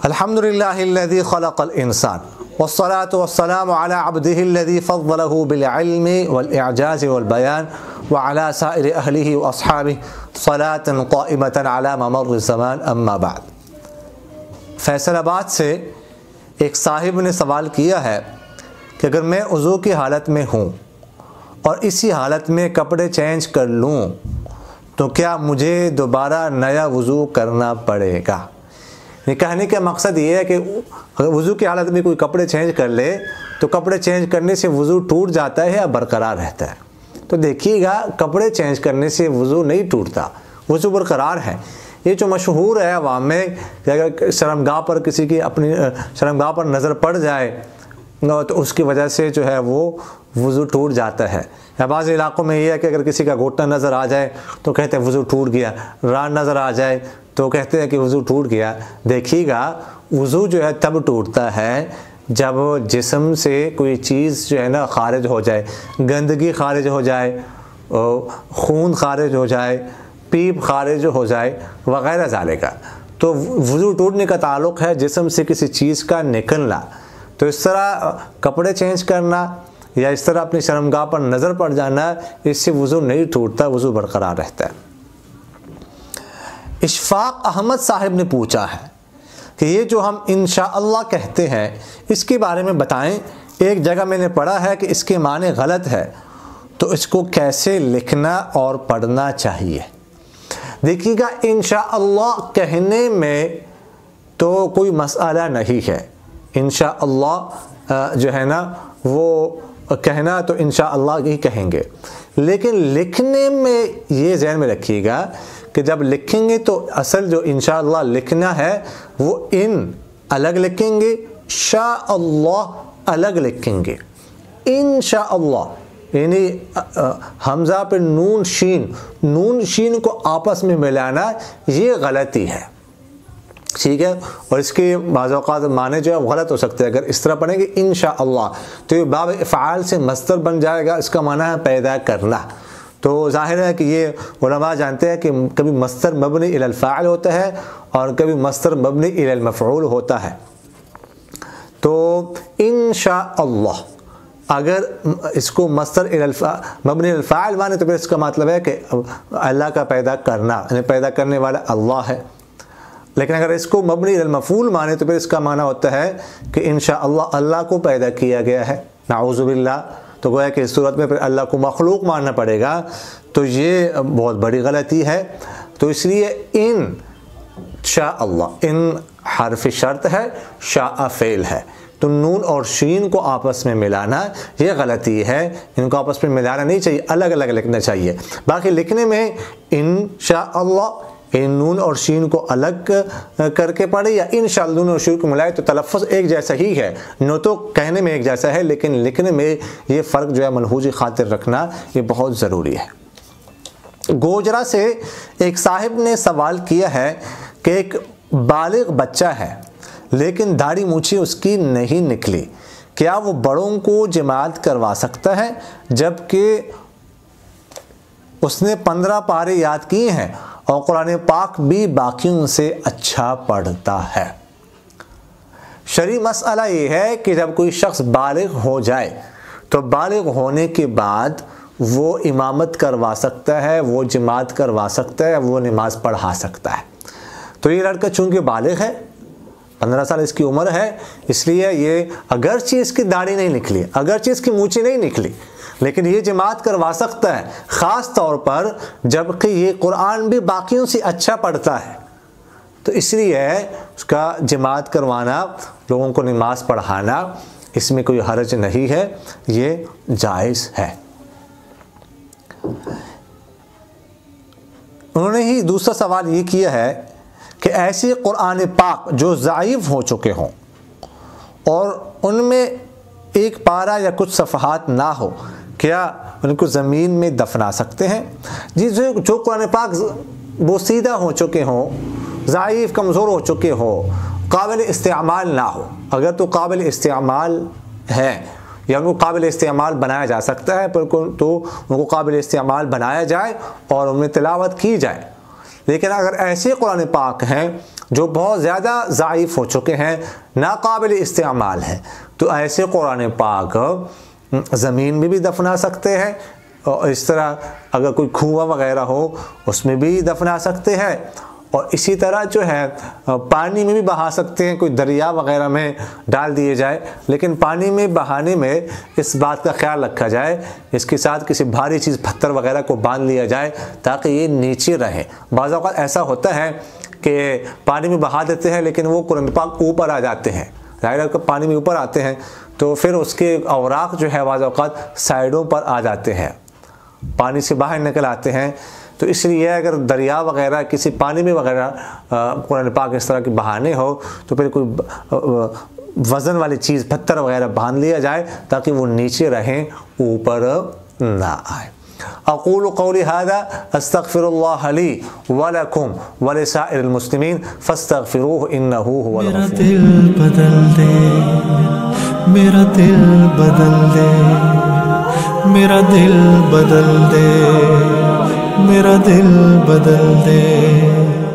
الحمد للہ الذی خلق الانسان والصلاة والسلام على عبده الذي فضله بالعلم والإعجاز والبيان وعلى سائر أهله وأصحابه صلاة قائمة على ممر الزمان اما بعد۔ فیصل آباد سے ایک صاحب نے سوال کیا ہے کہ اگر میں وضو کی حالت میں ہوں اور اسی حالت میں کپڑے چینج کر لوں تو کیا مجھے دوبارہ نیا وضو کرنا پڑے گا؟ کہنے کا مقصد یہ ہے کہ وضو کی حالت میں کوئی کپڑے چینج کر لے تو کپڑے چینج کرنے سے وضو ٹوٹ جاتا ہے یا برقرار رہتا ہے؟ تو دیکھیے گا، کپڑے چینج کرنے سے وضو نہیں ٹوٹتا، وضو برقرار ہے۔ یہ جو مشہور ہے عوام میں کہ اگر شرمگاہ پر کسی کی اپنی شرمگاہ پر نظر پڑ جائے تو اس کی وجہ سے جو ہے وہ وضو ٹوٹ جاتا ہے، یا بعض علاقوں میں یہ ہے کہ اگر کسی کا گھٹنا نظر آ جائے تو کہتے ہیں وضو ٹوٹ گیا، ران نظر آ جائے تو کہتے ہیں کہ وضو ٹوٹ گیا۔ دیکھیے گا، وضو جو ہے تب ٹوٹتا ہے جب جسم سے کوئی چیز جو ہے نا خارج ہو جائے، گندگی خارج ہو جائے، خون خارج ہو جائے، پیپ خارج ہو جائے وغیرہ ذالک کا۔ تو وضو ٹوٹنے کا تعلق ہے جسم سے کسی چیز کا نکلنا۔ تو اس طرح کپڑے چینج کرنا یا اس طرح اپنی شرمگاہ پر نظر پڑ جانا، اس سے وضو نہیں ٹوٹتا، وضو برقرار رہتا ہے۔ اشفاق احمد صاحب نے پوچھا ہے کہ یہ جو ہم انشاءاللہ کہتے ہیں اس کے بارے میں بتائیں، ایک جگہ میں نے پڑھا ہے کہ اس کے معنی غلط ہے، تو اس کو کیسے لکھنا اور پڑھنا چاہیے؟ دیکھیے گا، انشاءاللہ کہنے میں تو کوئی مسئلہ نہیں ہے، انشاءاللہ جو ہے نا وہ کہنا تو انشاءاللہ ہی کہیں گے، لیکن لکھنے میں یہ ذہن میں رکھیے گا کہ جب لکھیں گے تو اصل جو انشاءاللہ لکھنا ہے وہ ان الگ لکھیں گے، شاء اللہ الگ لکھیں گے۔ انشاءاللہ یعنی حمزہ پہ نون شین کو آپس میں ملانا یہ غلطی ہے، ٹھیک ہے؟ اور اس کے بعض اوقات معنی جو ہے غلط ہو سکتے ہیں۔ اگر اس طرح پڑھیں گے انشاءاللہ تو یہ باب افعال سے مصدر بن جائے گا، اس کا معنی ہے پیدا کرنا۔ تو ظاہر ہے کہ یہ علماء جانتے ہیں کہ کبھی مصدر مبنی الی الفاعل ہوتا ہے اور کبھی مصدر مبنی الی المفعول ہوتا ہے۔ تو انشاءاللہ اگر اس کو مصدر مبنی الی الفاعل مانے تو پھر اس کا مطلب ہے کہ اللہ کا پیدا کرنا، یعنی پیدا کرنے والا اللہ ہے۔ لیکن اگر اس کو مبنی الی المفعول مانے تو پھر اس کا معنی ہوتا ہے کہ انشاءاللہ اللہ کو پیدا کیا گیا ہے، نعوذ باللہ۔ تو گویا کہ اس صورت میں پھر اللہ کو مخلوق ماننا پڑے گا، تو یہ بہت بڑی غلطی ہے۔ تو اس لیے ان شاء اللہ، ان حرف شرط ہے، شاء فعل ہے، تو نون اور شین کو آپس میں ملانا یہ غلطی ہے، ان کو آپس میں ملانا نہیں چاہیے، الگ الگ لکھنا چاہیے۔ باقی لکھنے میں ان شاء اللہ ان نون اور شین کو الگ کر کے پڑھے یا انشاءاللہ نون اور شین کو ملائے تو تلفظ ایک جیسا ہی ہے، نو تو کہنے میں ایک جیسا ہے لیکن لکھنے میں یہ فرق جو ہے ملحوظی خاطر رکھنا یہ بہت ضروری ہے۔ گوجرا سے ایک صاحب نے سوال کیا ہے کہ ایک بالغ بچہ ہے لیکن داڑھی مونچھی اس کی نہیں نکلی، کیا وہ بڑوں کو جماعت کروا سکتا ہے جبکہ اس نے 15 پارے یاد کیے ہیں اور قرآن پاک بھی باقیوں سے اچھا پڑھتا ہے؟ شرعی مسئلہ یہ ہے کہ جب کوئی شخص بالغ ہو جائے تو بالغ ہونے کے بعد وہ امامت کروا سکتا ہے، وہ جماعت کروا سکتا ہے، وہ نماز پڑھا سکتا ہے۔ تو یہ لڑکا چونکہ بالغ ہے، 15 سال اس کی عمر ہے، اس لیے یہ اگرچہ اس کی داڑھی نہیں نکلی، اگرچہ اس کی مونچھی نہیں نکلی، لیکن یہ جماعت کروا سکتا ہے، خاص طور پر جبکہ یہ قرآن بھی باقیوں سے اچھا پڑھتا ہے۔ تو اس لیے اس کا جماعت کروانا، لوگوں کو نماز پڑھانا، اس میں کوئی حرج نہیں ہے، یہ جائز ہے۔ انہوں نے ہی دوسرا سوال یہ کیا ہے کہ ایسے قرآن پاک جو ضعیف ہو چکے ہوں اور ان میں ایک پارہ یا کچھ صفحات نہ ہو، کیا ان کو زمین میں دفنا سکتے ہیں؟ جی، جو قرآن پاک بوسیدہ ہو چکے ہوں، ضعیف کمزور ہو چکے ہوں، قابل استعمال نہ ہو، اگر تو قابل استعمال ہے یا ان کو قابل استعمال بنایا جا سکتا ہے تو ان کو قابل استعمال بنایا جائے اور ان میں تلاوت کی جائے۔ لیکن اگر ایسے قرآن پاک ہیں جو بہت زیادہ ضعیف ہو چکے ہیں، ناقابل استعمال ہیں، تو ایسے قرآن پاک زمین میں بھی دفنا سکتے ہیں، اور اس طرح اگر کوئی کنواں وغیرہ ہو اس میں بھی دفنا سکتے ہیں، اور اسی طرح جو ہے پانی میں بھی بہا سکتے ہیں، کوئی دریا وغیرہ میں ڈال دیے جائے، لیکن پانی میں بہانے میں اس بات کا خیال رکھا جائے اس کے ساتھ کسی بھاری چیز پتھر وغیرہ کو باندھ لیا جائے تاکہ یہ نیچے رہے۔ بعض اوقات ایسا ہوتا ہے کہ پانی میں بہا دیتے ہیں لیکن وہ قرآن پاک اوپر آ جاتے ہیں، ظاہر ہے کہ پانی میں اوپر آتے ہیں تو پھر اس کے اوراق جو ہے بعض اوقات سائڈوں پر آ جاتے ہیں، پانی سے باہر نکل آتے ہیں۔ تو اس لیے اگر دریا وغیرہ کسی پانی میں وغیرہ قرآن پاک اس طرح کی بہانے ہو تو پھر کوئی وزن والی چیز پتھر وغیرہ باندھ لیا جائے تاکہ وہ نیچے رہیں، اوپر نہ آئے۔ اقول قولی هذا استغفر الله لي ولكم ولسائر المسلمين فاستغفروه انه هو الغفور۔ میرا دل بدل دے، میرا دل بدل دے، میرا دل بدل دے، میرا دل بدل دے۔